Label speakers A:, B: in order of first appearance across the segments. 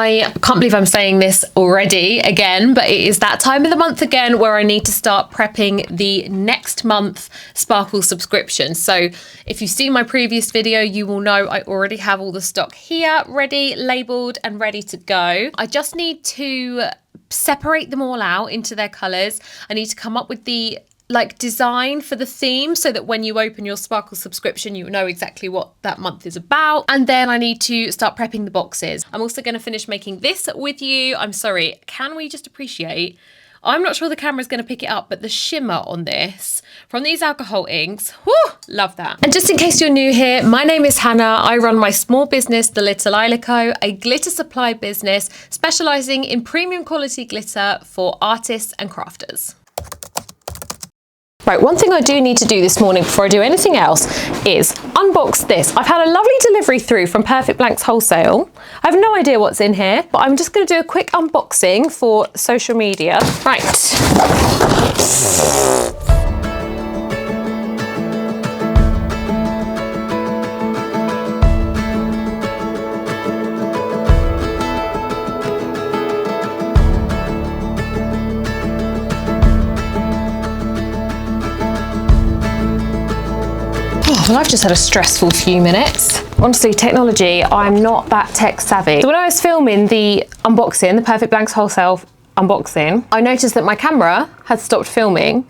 A: I can't believe I'm saying this already again, but it is that time of the month again where I need to start prepping the next month Sparkle subscription. So if you've seen my previous video, you will know I already have all the stock here ready, labeled and ready to go. I just need to separate them all out into their colours. I need to come up with the design for the theme so that when you open your Sparkle subscription, you know exactly what that month is about. And then I need to start prepping the boxes. I'm also going to finish making this with you. I'm sorry, can we just appreciate, I'm not sure the camera's going to pick it up, but the shimmer on this from these alcohol inks, whoo, love that. And just in case you're new here, my name is Hannah. I run my small business, the Little Isla Co, a glitter supply business specialising in premium quality glitter for artists and crafters. Right, one thing I do need to do this morning before I do anything else is unbox this. I've had a lovely delivery through from Perfect Blanks Wholesale. I have no idea what's in here, but I'm just going to do a quick unboxing for social media. Right. Well, I've just had a stressful few minutes. Honestly, technology, I'm not that tech savvy. So when I was filming the unboxing, the Perfect Blanks Wholesale unboxing, I noticed that my camera had stopped filming.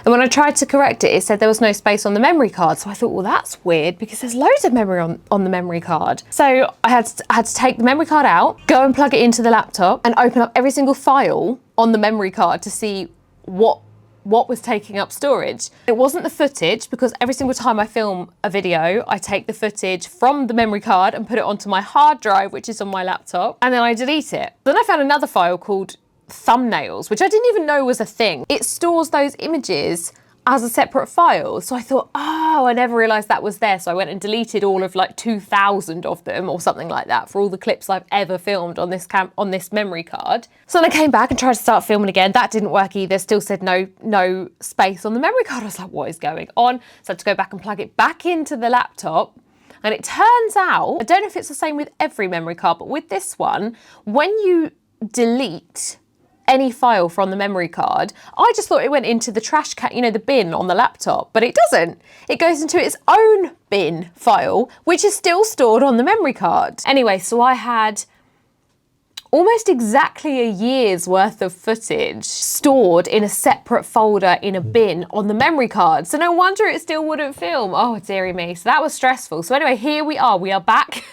A: And when I tried to correct it, it said there was no space on the memory card. So I thought, well, that's weird because there's loads of memory on the memory card. So I had to take the memory card out, go and plug it into the laptop and open up every single file on the memory card to see what was taking up storage. It wasn't the footage, because every single time I film a video, I take the footage from the memory card and put it onto my hard drive, which is on my laptop, and then I delete it. Then I found another file called thumbnails, which I didn't even know was a thing. It stores those images as a separate file. So I thought, oh, I never realized that was there. So I went and deleted all of 2,000 of them or something like that for all the clips I've ever filmed on this memory card. So then I came back and tried to start filming again. That didn't work either. Still said no space on the memory card. I was like, what is going on? So I had to go back and plug it back into the laptop. And it turns out, I don't know if it's the same with every memory card, but with this one, when you delete any file from the memory card, I just thought it went into the trash can, you know, the bin on the laptop, but it doesn't. It goes into its own bin file, which is still stored on the memory card. Anyway, so I had almost exactly a year's worth of footage stored in a separate folder in a bin on the memory card. So no wonder it still wouldn't film. Oh, dearie me. So that was stressful. So anyway, here we are back.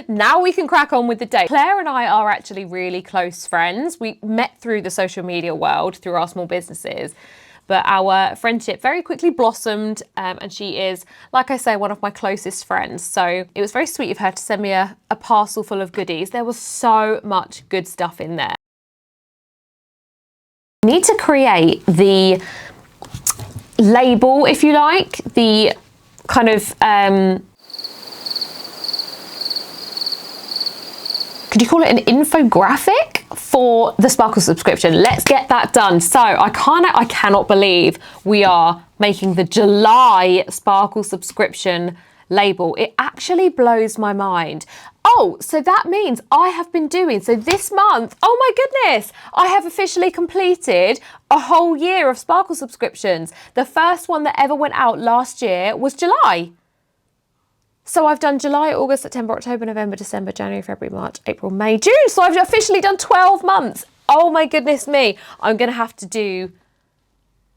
A: Now we can crack on with the day. Claire and I are actually really close friends. We met through the social media world, through our small businesses. But our friendship very quickly blossomed, and she is, like I say, one of my closest friends. So it was very sweet of her to send me a parcel full of goodies. There was so much good stuff in there. I need to create the label, if you like, the kind of, could you call it an infographic for the Sparkle subscription? Let's get that done. So I cannot believe we are making the July Sparkle subscription label. It actually blows my mind. Oh, so that means I have been doing, so this month, oh my goodness, I have officially completed a whole year of Sparkle subscriptions. The first one that ever went out last year was July. So I've done July, August, September, October, November, December, January, February, March, April, May, June. So I've officially done 12 months. Oh my goodness me. I'm gonna have to do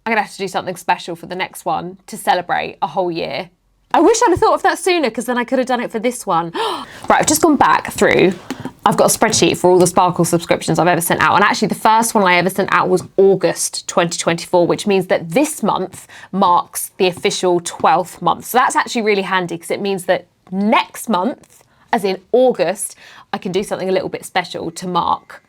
A: something special for the next one to celebrate a whole year. I wish I'd have thought of that sooner, because then I could have done it for this one. Right, I've just gone back through. I've got a spreadsheet for all the Sparkle subscriptions I've ever sent out. And actually the first one I ever sent out was August 2024, which means that this month marks the official 12th month. So that's actually really handy, because it means that next month, as in August, I can do something a little bit special to mark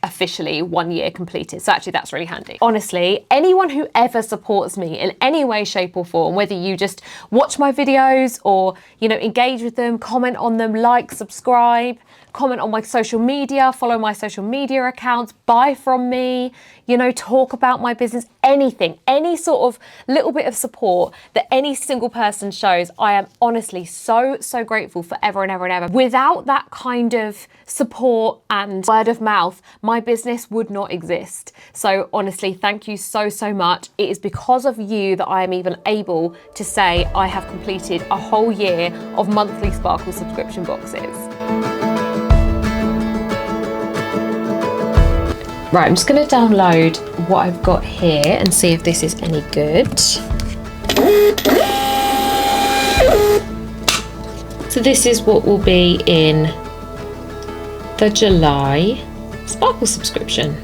A: officially 1 year completed. So actually that's really handy. Honestly, anyone who ever supports me in any way, shape or form, whether you just watch my videos or, engage with them, comment on them, like, subscribe, comment on my social media, follow my social media accounts, buy from me, you know, talk about my business, anything, any sort of little bit of support that any single person shows, I am honestly so grateful forever and ever and ever. Without that kind of support and word of mouth, my business would not exist. So honestly, thank you so much. It is because of you that I am even able to say I have completed a whole year of monthly Sparkle subscription boxes. Right, I'm just going to download what I've got here and see if this is any good. So this is what will be in the July Sparkle subscription.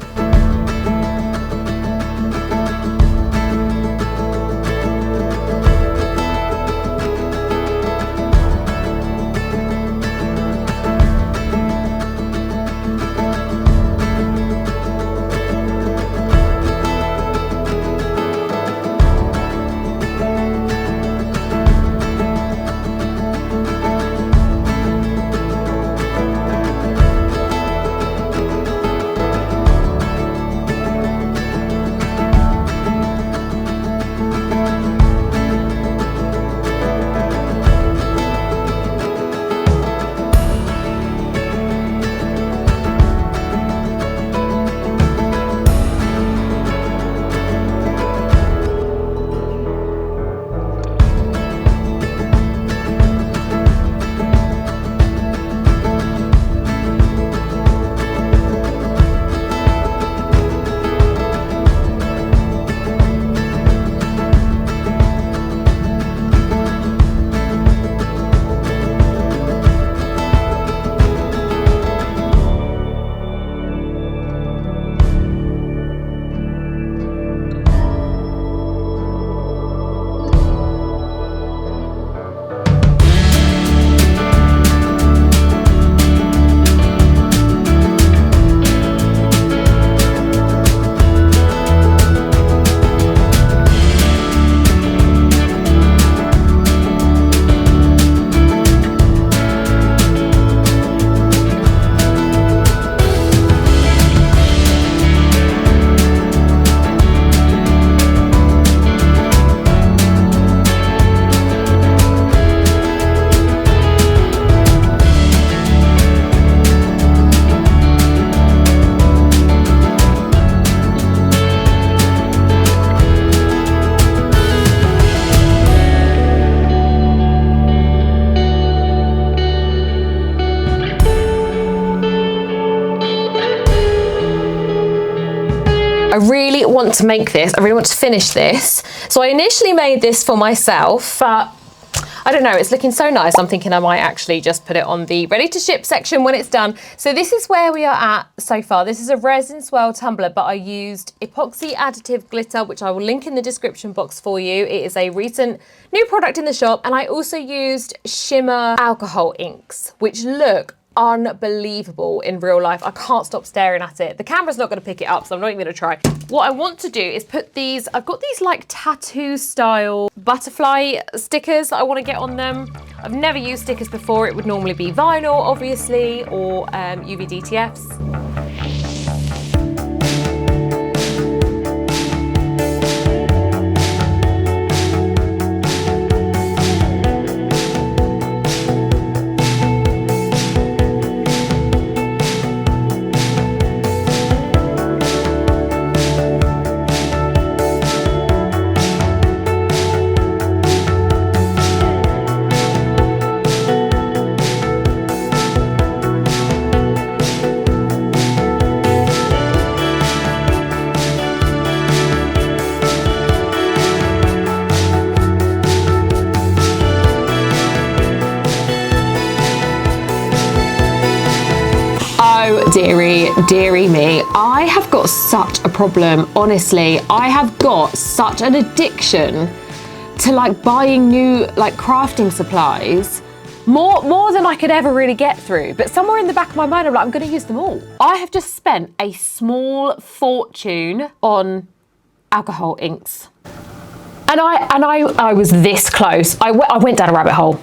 A: I really want to make this, I really want to finish this. So I initially made this for myself, but I don't know, it's looking so nice. I'm thinking I might actually just put it on the ready to ship section when it's done. So this is where we are at so far. This is a resin swirl tumbler, but I used epoxy additive glitter, which I will link in the description box for you. It is a recent new product in the shop. And I also used shimmer alcohol inks, which look unbelievable in real life. I can't stop staring at it. The camera's not going to pick it up, so I'm not even going to try. What I want to do is put these, I've got these like tattoo style butterfly stickers that I want to get on them. I've never used stickers before. It would normally be vinyl, obviously, or UV DTFs. Dearie me, I have got such a problem, honestly. I have got such an addiction to like buying new like crafting supplies, more than I could ever really get through. But somewhere in the back of my mind, I'm like, I'm gonna use them all. I have just spent a small fortune on alcohol inks. And I was this close. I went down a rabbit hole.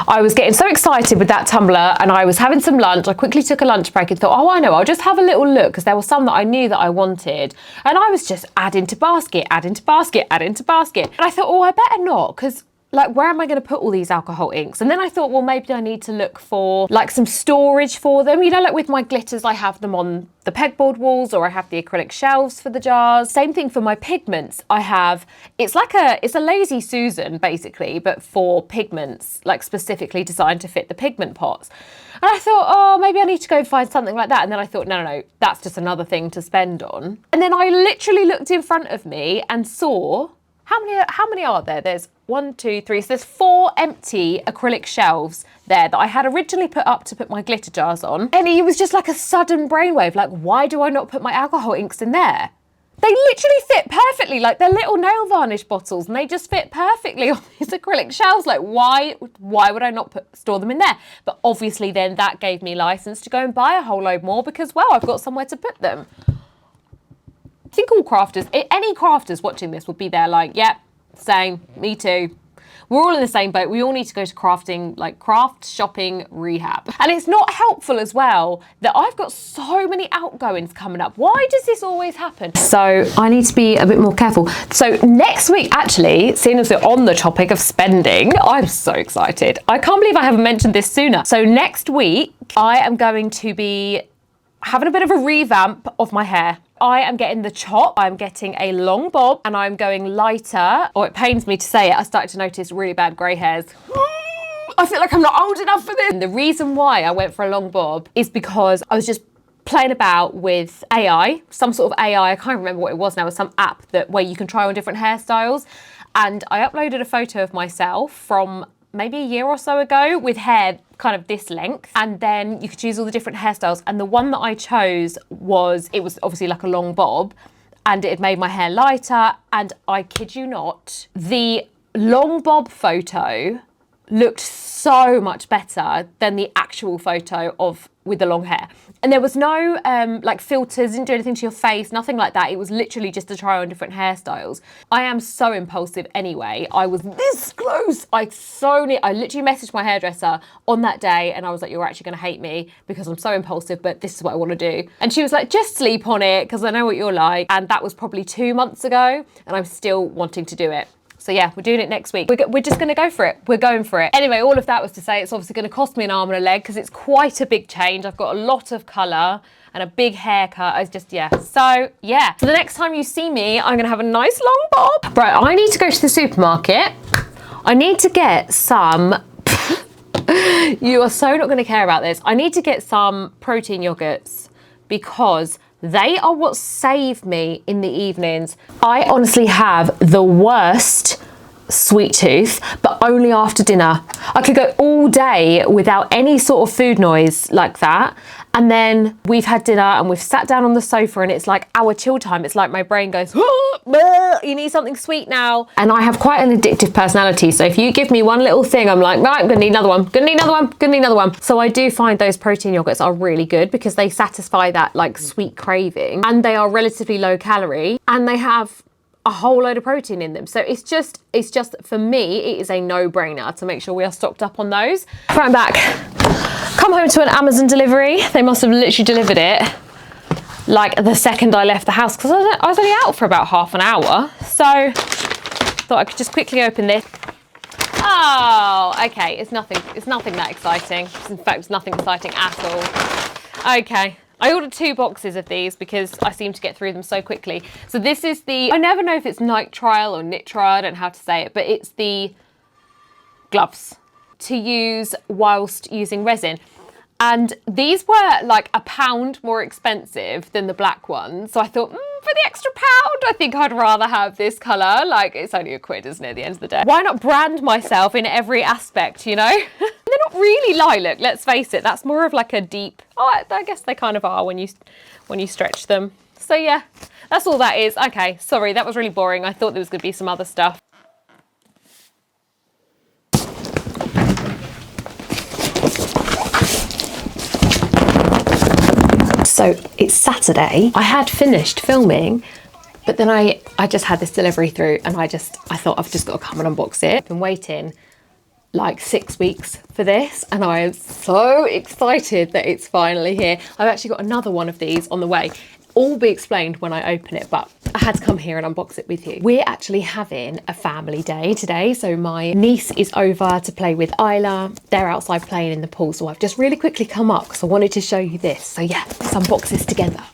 A: I was getting so excited with that tumbler, and I was having some lunch. I quickly took a lunch break and thought, oh, I know, I'll just have a little look, because there were some that I knew that I wanted. And I was just adding to basket, adding to basket, adding to basket. And I thought, oh, I better not, because like, where am I going to put all these alcohol inks? And then I thought, well, maybe I need to look for like some storage for them. You know, like with my glitters, I have them on the pegboard walls, or I have the acrylic shelves for the jars. Same thing for my pigments. I have, it's a lazy Susan basically, but for pigments, like specifically designed to fit the pigment pots. And I thought, oh, maybe I need to go find something like that. And then I thought, no, that's just another thing to spend on. And then I literally looked in front of me and saw, how many are there? There's 1, 2, 3. So there's 4 empty acrylic shelves there that I had originally put up to put my glitter jars on. And it was just like a sudden brainwave, like, why do I not put my alcohol inks in there? They literally fit perfectly, like they're little nail varnish bottles, and they just fit perfectly on these acrylic shelves. Like, why would I not store them in there? But obviously then that gave me license to go and buy a whole load more, because, well, I've got somewhere to put them. I think all crafters, any crafters watching this would be there like, yep, same, me too. We're all in the same boat. We all need to go to crafting, like craft shopping rehab. And it's not helpful as well that I've got so many outgoings coming up. Why does this always happen? So I need to be a bit more careful. So next week, actually, seeing as we're on the topic of spending, I'm so excited. I can't believe I haven't mentioned this sooner. So next week, I am going to be having a bit of a revamp of my hair. I am getting the chop, I'm getting a long bob, and I'm going lighter. Oh, it pains me to say it, I started to notice really bad grey hairs. I feel like I'm not old enough for this. And the reason why I went for a long bob is because I was just playing about with AI, some sort of AI, I can't remember what it was now, it was some app where you can try on different hairstyles. And I uploaded a photo of myself from maybe a year or so ago with hair kind of this length, and then you could choose all the different hairstyles, and the one that I chose was obviously like a long bob, and it had made my hair lighter, and I kid you not, the long bob photo looked so much better than the actual photo with the long hair. And there was no like filters, didn't do anything to your face, nothing like that. It was literally just to try on different hairstyles. I am so impulsive anyway. I was this close. I literally messaged my hairdresser on that day, and I was like, you're actually gonna hate me because I'm so impulsive, but this is what I wanna do. And she was like, just sleep on it, because I know what you're like. And that was probably 2 months ago, and I'm still wanting to do it. So yeah, we're doing it next week. We're just gonna go for it. We're going for it. Anyway, all of that was to say it's obviously gonna cost me an arm and a leg, because it's quite a big change. I've got a lot of colour and a big haircut. It's just, yeah. So yeah, the next time you see me, I'm gonna have a nice long bob. Right, I need to go to the supermarket. I need to get some, you are so not gonna care about this. I need to get some protein yogurts, because they are what save me in the evenings. I honestly have the worst sweet tooth, but only after dinner. I could go all day without any sort of food noise like that. And then we've had dinner and we've sat down on the sofa, and it's like our chill time. It's like my brain goes, oh, you need something sweet now. And I have quite an addictive personality. So if you give me one little thing, I'm like, right, I'm gonna need another one, gonna need another one, gonna need another one. So I do find those protein yogurts are really good, because they satisfy that like sweet craving, and they are relatively low calorie, and they have a whole load of protein in them. So it's just for me, it is a no-brainer to make sure we are stocked up on those. Right, I'm back. Come home to an Amazon delivery. They must have literally delivered it like the second I left the house, because I was only out for about half an hour. So thought I could just quickly open this. Oh, okay, it's nothing that exciting. In fact, it's nothing exciting at all. Okay. I ordered 2 boxes of these because I seem to get through them so quickly. So this is I never know if it's nitrile or nitrile, I don't know how to say it, but it's the gloves to use whilst using resin. And these were like £1 more expensive than the black ones. So I thought, for the extra £1, I think I'd rather have this colour. Like, it's only £1, isn't it, at the end of the day? Why not brand myself in every aspect, you know? They're not really lilac, let's face it. That's more of like a deep, I guess they kind of are when you stretch them. So yeah, that's all that is. Okay, sorry, that was really boring. I thought there was gonna be some other stuff. So it's Saturday. I had finished filming, but then I just had this delivery through, and I thought I've just got to come and unbox it. I've been waiting like 6 weeks for this, and I am so excited that it's finally here. I've actually got another one of these on the way. All will be explained when I open it, but I had to come here and unbox it with you. We're actually having a family day today. So my niece is over to play with Isla. They're outside playing in the pool. So I've just really quickly come up because I wanted to show you this. So yeah, let's unbox this together.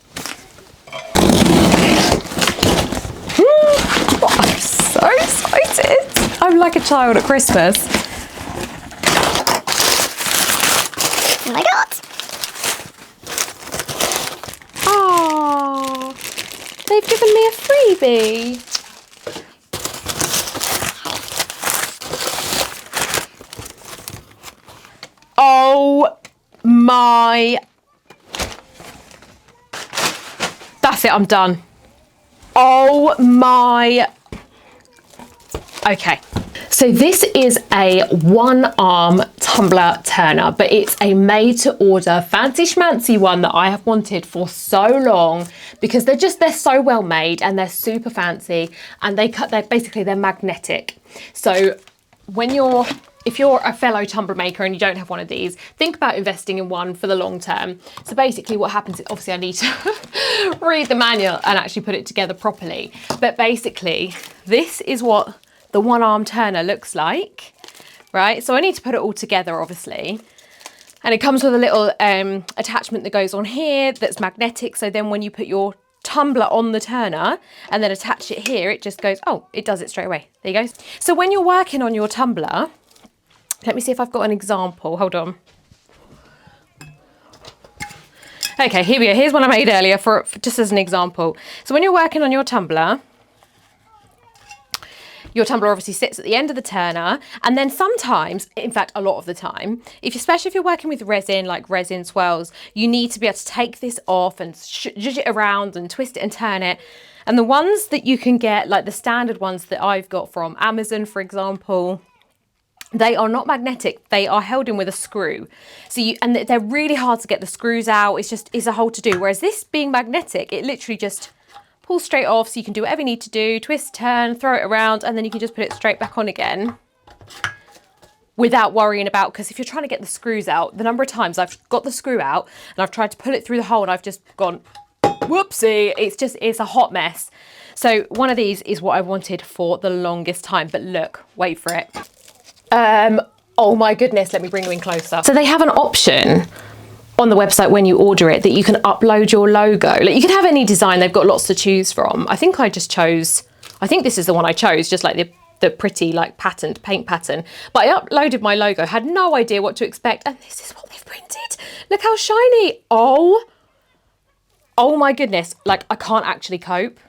A: I'm so excited. I'm like a child at Christmas.
B: Oh my God.
A: Oh, they've given me a freebie. Oh my. That's it, I'm done. Oh my. Okay. So this is a one-arm tumbler turner, but it's a made-to-order fancy schmancy one that I have wanted for so long because they're so well made and they're super fancy, and they're magnetic. So if you're a fellow tumbler maker and you don't have one of these, think about investing in one for the long term. So basically what happens is, obviously I need to read the manual and actually put it together properly. But basically this is what the one-arm turner looks like, right? So I need to put it all together, obviously. And it comes with a little attachment that goes on here that's magnetic. So then when you put your tumbler on the turner and then attach it here, it just goes, oh, it does it straight away. There you go. So when you're working on your tumbler, let me see if I've got an example. Hold on. Okay, here we go. Here's one I made earlier for just as an example. So when you're working on your tumbler obviously sits at the end of the turner, and then sometimes, in fact a lot of the time, especially if you're working with resin, like resin swirls, you need to be able to take this off and zhuzh it around and twist it and turn it. And the ones that you can get, like the standard ones that I've got from Amazon, for example, they are not magnetic, they are held in with a screw. So and they're really hard to get the screws out. It's a whole to do. Whereas this being magnetic, it literally just pull straight off, so you can do whatever you need to do, twist, turn, throw it around, and then you can just put it straight back on again without worrying about, because if you're trying to get the screws out, the number of times I've got the screw out and I've tried to pull it through the hole and I've just gone, whoopsie, it's a hot mess. So one of these is what I wanted for the longest time, but look, wait for it. Oh my goodness, let me bring you in closer. So they have an option on the website when you order it that you can upload your logo. Like, you can have any design, they've got lots to choose from. I think this is the one I chose, just like the pretty like patterned paint pattern. But I uploaded my logo, had no idea what to expect, and this is what they've printed. Look how shiny. Oh my goodness, like I can't actually cope.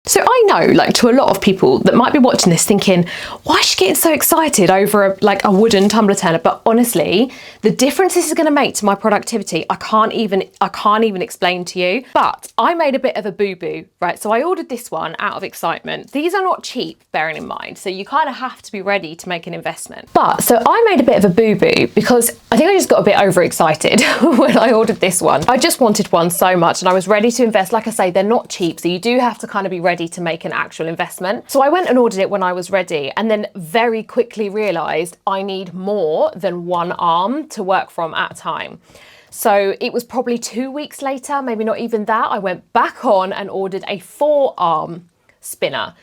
A: So I know, like, to a lot of people that might be watching this thinking, why is she getting so excited over a wooden tumbler turner? But honestly, the difference this is going to make to my productivity, I can't even explain to you. But I made a bit of a boo-boo, right? So I ordered this one out of excitement. These are not cheap, bearing in mind. So you kind of have to be ready to make an investment. But so I made a bit of a boo-boo because I think I just got a bit overexcited when I ordered this one. I just wanted one so much and I was ready to invest. Like I say, they're not cheap. So you do have to kind of be ready to make an actual investment. So I went and ordered it when I was ready, and then very quickly realized I need more than one arm to work from at a time. So it was probably 2 weeks later, maybe not even that, I went back on and ordered a 4-arm spinner.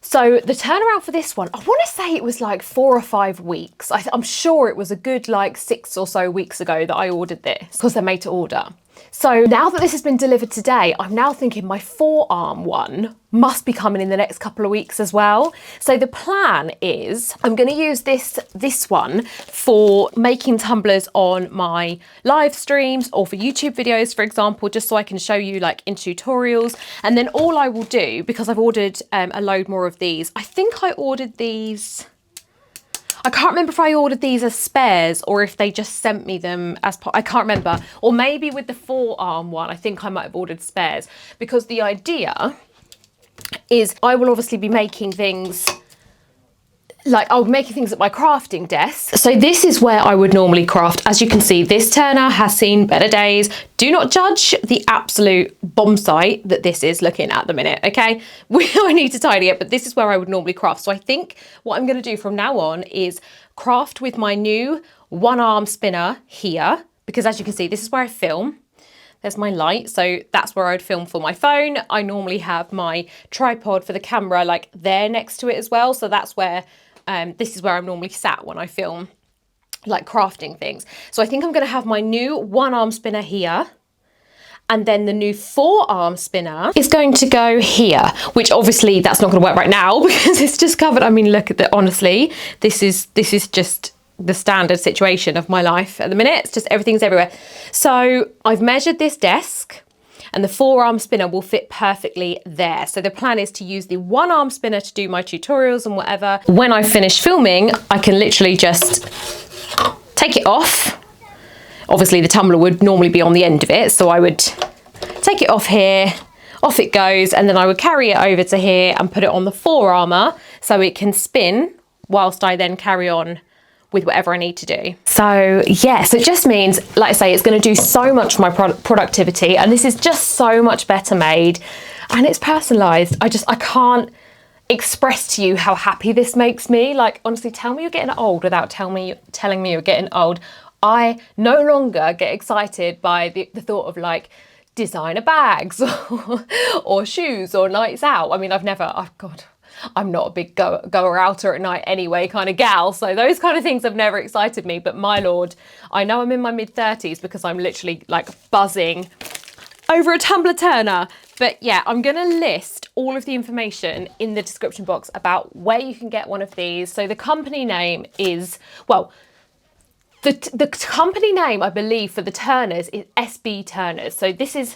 A: So the turnaround for this one, I want to say it was like 4 or 5 weeks. I'm sure it was a good like 6 or so weeks ago that I ordered this because they're made to order. So now that this has been delivered today, I'm now thinking my 4-arm one must be coming in the next couple of weeks as well. So the plan is I'm going to use this one for making tumblers on my live streams or for YouTube videos, for example, just so I can show you like in tutorials. And then all I will do, because I've ordered a load more of these, I think I ordered these, I can't remember if I ordered these as spares or if they just sent me them as part, I can't remember. Or maybe with the 4-arm one, I think I might have ordered spares, because the idea is I will obviously be making things like I would make things at my crafting desk. So this is where I would normally craft. As you can see, this turner has seen better days. Do not judge the absolute bomb site that this is looking at the minute, okay? I need to tidy it, but this is where I would normally craft. So I think what I'm gonna do from now on is craft with my new one arm spinner here, because as you can see, this is where I film. There's my light, so that's where I would film for my phone. I normally have my tripod for the camera like there next to it as well. So that's where, this is where I'm normally sat when I film like crafting things. So I think I'm gonna have my new one arm spinner here, and then the new 4-arm spinner is going to go here, which obviously that's not gonna work right now because it's just covered. I mean, look at that, honestly, this is just the standard situation of my life at the minute. It's just everything's everywhere. So I've measured this desk and the 4-arm spinner will fit perfectly there. So the plan is to use the 1-arm spinner to do my tutorials and whatever. When I finish filming, I can literally just take it off. Obviously the tumbler would normally be on the end of it, so I would take it off here, off it goes, and then I would carry it over to here and put it on the 4-armer so it can spin whilst I then carry on with whatever I need to do. So yes, it just means, like I say, it's going to do so much for my productivity, and this is just so much better made and it's personalized. I can't express to you how happy this makes me. Like, honestly, tell me you're getting old without telling me you're getting old. I no longer get excited by the thought of like designer bags or shoes or nights out. I mean, I'm not a big goer outer at night anyway kind of gal, so those kind of things have never excited me. But my lord, I know I'm in my mid-30s because I'm literally like buzzing over a tumbler turner. But yeah, I'm gonna list all of the information in the description box about where you can get one of these. So the company name is, well, the company name, I believe, for the turners is SB Turners. So this is,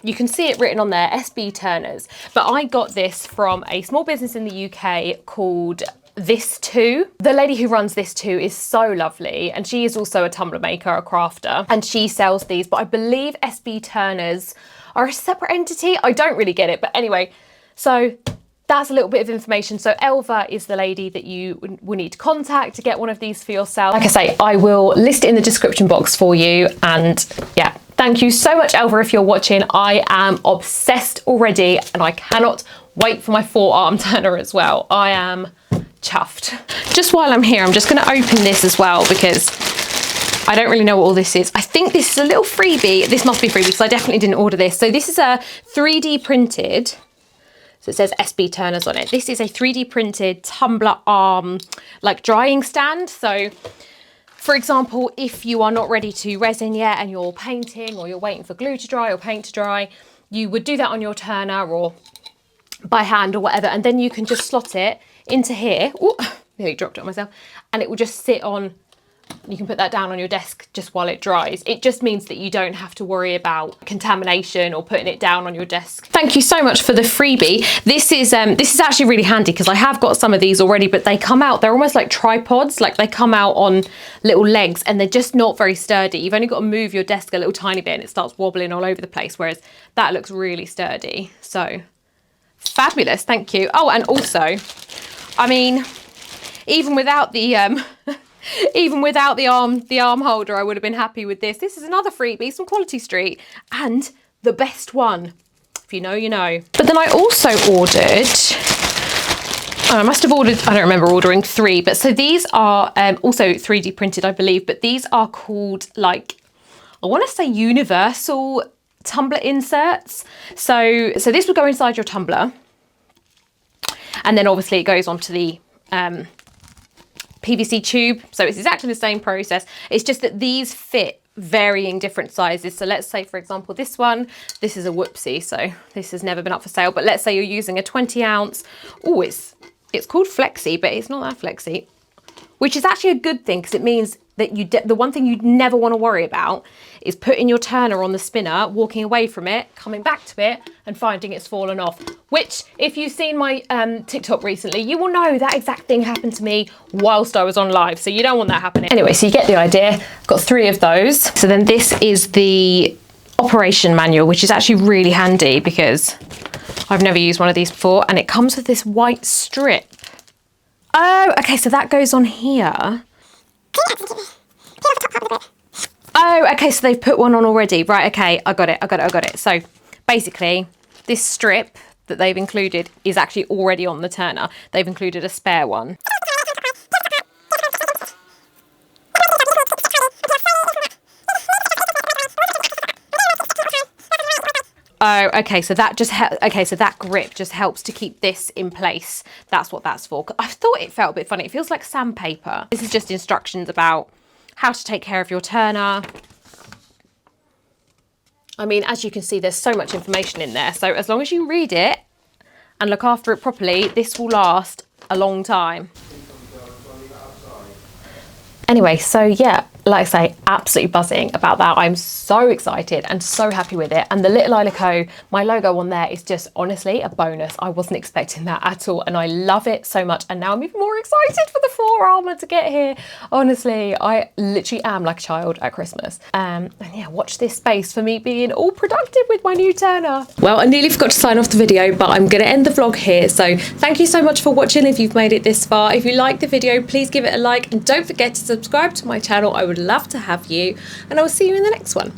A: you can see it written on there, SB Turners. But I got this from a small business in the UK called This Too. The lady who runs This Too is so lovely, and she is also a tumbler maker, a crafter, and she sells these. But I believe SB Turners are a separate entity. I don't really get it, but anyway, so that's a little bit of information. So Elva is the lady that you will need to contact to get one of these for yourself. Like I say, I will list it in the description box for you. And yeah, thank you so much, Elva, if you're watching. I am obsessed already and I cannot wait for my 4-arm turner as well. I am chuffed. Just while I'm here, I'm just gonna open this as well because I don't really know what all this is. I think this is a little freebie. This must be freebie because I definitely didn't order this. So this is a 3D printed, so it says SB Turners on it. This is a 3D printed tumbler arm, like drying stand. So for example, if you are not ready to resin yet and you're painting or you're waiting for glue to dry or paint to dry, you would do that on your turner or by hand or whatever. And then you can just slot it into here. Ooh, nearly dropped it on myself. And it will just sit on, you can put that down on your desk just while it dries. It just means that you don't have to worry about contamination or putting it down on your desk. Thank you so much for the freebie. This is actually really handy because I have got some of these already, but they come out, they're almost like tripods, like they come out on little legs and they're just not very sturdy. You've only got to move your desk a little tiny bit and it starts wobbling all over the place, whereas that looks really sturdy. So fabulous, thank you. Oh, and also, I mean, even without the arm holder, I would have been happy with this. This is another freebie, some Quality Street, and the best one. If you know, you know. But then I also ordered, I must have ordered, I don't remember ordering 3, but so these are also 3D printed, I believe, but these are called, like, I want to say universal tumbler inserts. So this would go inside your tumbler, and then obviously it goes onto the PVC tube. So it's exactly the same process. It's just that these fit varying different sizes. So let's say, for example, this one, this is a whoopsie. So this has never been up for sale, but let's say you're using a 20 ounce. Oh, it's called flexi, but it's not that flexi, which is actually a good thing because it means that the one thing you'd never want to worry about is putting your turner on the spinner, walking away from it, coming back to it and finding it's fallen off, which if you've seen my TikTok recently, you will know that exact thing happened to me whilst I was on live. So you don't want that happening. Anyway, so you get the idea. Got 3 of those. So then this is the operation manual, which is actually really handy because I've never used one of these before, and it comes with this white strip. Oh, okay, so that goes on here. Oh, okay, so they've put one on already. Right, okay, I got it. So basically, this strip that they've included is actually already on the turner. They've included a spare one. Oh, okay, so that just so that grip just helps to keep this in place. That's what that's for. I thought it felt a bit funny. It feels like sandpaper. This is just instructions about how to take care of your turner. I mean, as you can see, there's so much information in there. So as long as you read it and look after it properly, this will last a long time. Anyway, so yeah, like I say, absolutely buzzing about that. I'm so excited and so happy with it. And the Little Isla Co, my logo on there is just honestly a bonus. I wasn't expecting that at all. And I love it so much. And now I'm even more excited for the floor armour to get here. Honestly, I literally am like a child at Christmas. And yeah, watch this space for me being all productive with my new turner. Well, I nearly forgot to sign off the video, but I'm going to end the vlog here. So thank you so much for watching if you've made it this far. If you liked the video, please give it a like and don't forget to subscribe to my channel. I would love to have you, and I will see you in the next one.